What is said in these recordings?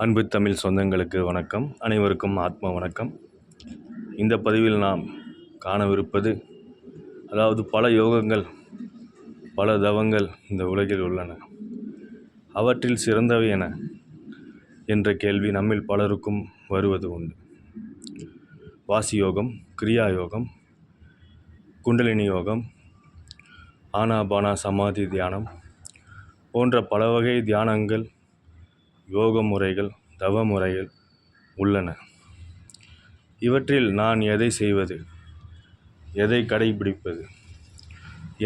அன்பு தமிழ் சொந்தங்களுக்கு வணக்கம். அனைவருக்கும் ஆத்ம வணக்கம். இந்த பதிவில் நாம் காணவிருப்பது, அதாவது பல யோகங்கள், பல தவங்கள் இந்த உலகில் உள்ளன. அவற்றில் சிறந்தவை என்ற கேள்வி நம்மில் பலருக்கும் வருவது உண்டு. வாசி யோகம், கிரியா யோகம், குண்டலினி யோகம், ஆனாபானா சமாதி தியானம் போன்ற பல வகை தியானங்கள், யோக முறைகள், தவ முறைகள் உள்ளன. இவற்றில் நான் எதை செய்வது, எதை கடைபிடிப்பது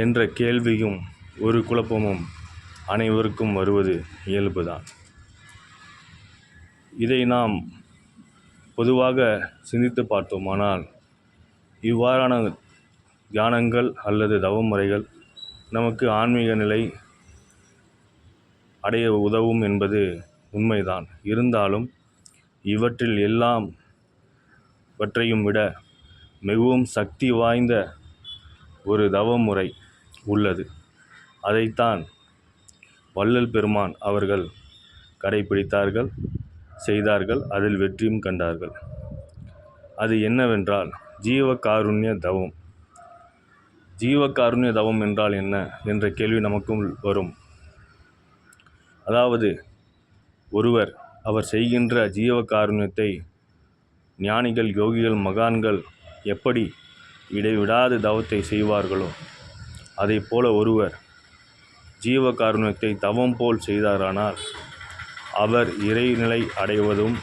என்ற கேள்வியும் ஒரு குழப்பமும் அனைவருக்கும் வருவது இயல்புதான். இதை நாம் பொதுவாக சிந்தித்து பார்த்தோமானால், இவ்வாறான தியானங்கள் அல்லது தவ முறைகள் நமக்கு ஆன்மீக நிலை அடைய உதவும் என்பது உண்மைதான். இருந்தாலும் இவற்றில் எல்லாவற்றையும் விட மிகவும் சக்தி வாய்ந்த ஒரு தவமுறை உள்ளது. அதைத்தான் வள்ளல் பெருமான் அவர்கள் கடைபிடித்தார்கள், செய்தார்கள், அதில் வெற்றியும் கண்டார்கள். அது என்னவென்றால் ஜீவகாருண்ய தவம். ஜீவகாருண்ய தவம் என்றால் என்ன என்ற கேள்வி நமக்கும் வரும். அதாவது அவர் செய்கின்ற ஜீவகாருண்யத்தை ஞானிகள், யோகிகள், மகான்கள் எப்படி இடைவிடாது தவத்தை செய்வார்களோ, அதை போல ஒருவர் ஜீவகாருண்யத்தை தவம் போல் செய்தாரானால் அவர் இறைநிலை அடைவதும்,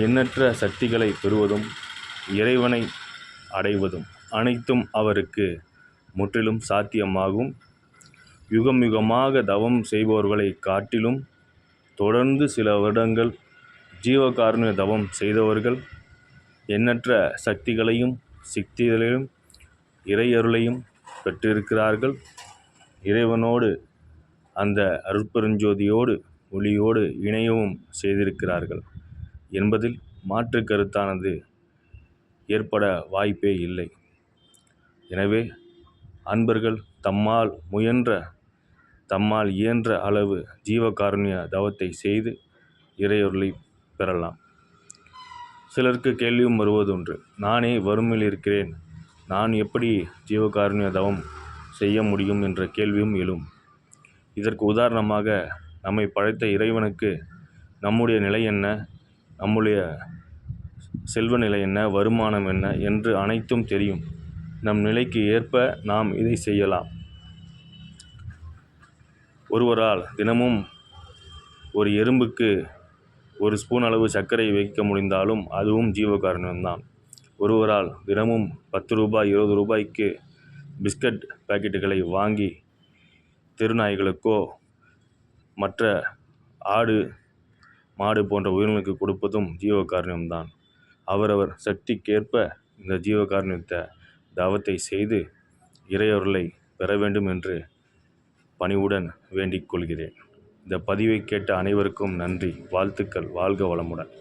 எண்ணற்ற சக்திகளை பெறுவதும், இறைவனை அடைவதும் அனைத்தும் அவருக்கு முற்றிலும் சாத்தியமாகும். யுகம் யுகமாக தவம் செய்பவர்களை காட்டிலும் தொடர்ந்து சில வருடங்கள் ஜீவகாருண்ய தவம் செய்தவர்கள் எண்ணற்ற சக்திகளையும், சித்திகளையும், இறையருளையும் பெற்றிருக்கிறார்கள். இறைவனோடு, அந்த அருட்பெருஞ்சோதியோடு, ஒளியோடு இணையவும் செய்திருக்கிறார்கள் என்பதில் மாற்று கருத்தானது ஏற்பட வாய்ப்பே இல்லை. எனவே அன்பர்கள் தம்மால் இயன்ற அளவு ஜீவகாருண்ய தவத்தை செய்து இறையருளை பெறலாம். சிலருக்கு கேள்வியும் வருவதுண்டு, நானே வறுமையில் இருக்கிறேன், நான் எப்படி ஜீவகாருண்ய தவம் செய்ய முடியும் என்ற கேள்வியும் எழும். இதற்கு உதாரணமாக, நம்மை படைத்த இறைவனுக்கு நம்முடைய நிலை என்ன, நம்முடைய செல்வ நிலை என்ன, வருமானம் என்ன என்று அனைத்தும் தெரியும். நம் நிலைக்கு ஏற்ப நாம் இதை செய்யலாம். ஒருவரால் தினமும் ஒரு எறும்புக்கு 1 ஸ்பூன் அளவு சர்க்கரை வைக்க முடிந்தாலும் அதுவும் ஜீவகாருண்யம்தான். ஒருவரால் தினமும் 10 ரூபாய், 20 ரூபாய்க்கு பிஸ்கட் பாக்கெட்டுகளை வாங்கி தெருநாய்களுக்கோ மற்ற ஆடு, மாடு போன்ற உயிரினங்களுக்கு கொடுப்பதும் ஜீவகாருண்யம்தான். அவரவர் சக்திக்கேற்ப இந்த ஜீவகாருண்யத்தை தவத்தை செய்து இறையருளை பெற வேண்டும் என்று பணிவுடன் வேண்டிக் கொள்கிறேன். இந்த பதிவை கேட்ட அனைவருக்கும் நன்றி, வாழ்த்துக்கள். வாழ்க வளமுடன்.